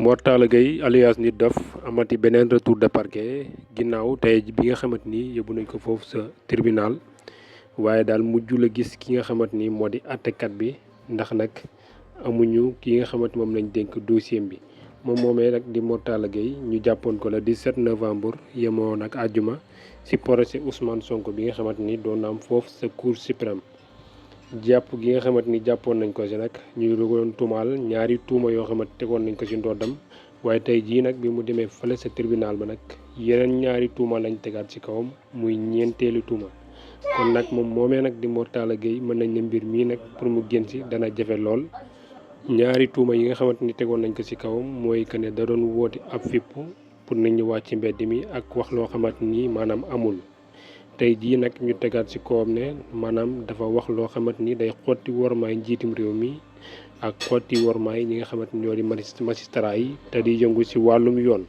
Mor Talla Gueye alias Nit Doff amati beneen retour de parquet ginnaaw tey bi nga xamante ni yóbbu nañ ko foofu sa tribunal waaye daal mujj la gis ki nga xamante ni moo di àttekat bi ndax nag amuñu ki nga xamante moom lañ dénk dossier bi moom moomee nag di Mor Talla Gueye ñu jàppoon ko la 17 novembre yemoo nag àjjuma ci procès Ousmane Sonko bi nga xamante ni doon am foofu sa cour suprême. jàpp gi nga xamante ni jàppoon nañ ko si nag ñu doon tuumaal ñaari tuuma yoo xamante tegoon nañ ko si ndoddam waaye tey jii nag bi mu demee fële sa tribunal ba nag yeneen ñaari tuuma lañ tegaat ci kawam muy ñeenteelu tuuma kon nag moom moomee nag di Mor Talla Gueye mën nañ ne mbir mii nag pour mu génn si dana jafe lool. ñaari tuuma yi nga xamante ni tegoon nañ ko ci kawam mooy que ne da doon woote ab fipp pour nit ñi wàcc ci mbedd mi ak wax loo xamante ni maanaam amul. tey jii nag ñu tegaat ci kawam ne maanaam dafa wax loo xamante ni day xotti wormaay njiitum réew mi ak xotti wormaay ñi nga xamante ni ñoo di magistrat yi te di yëngu ci wàllum yoon.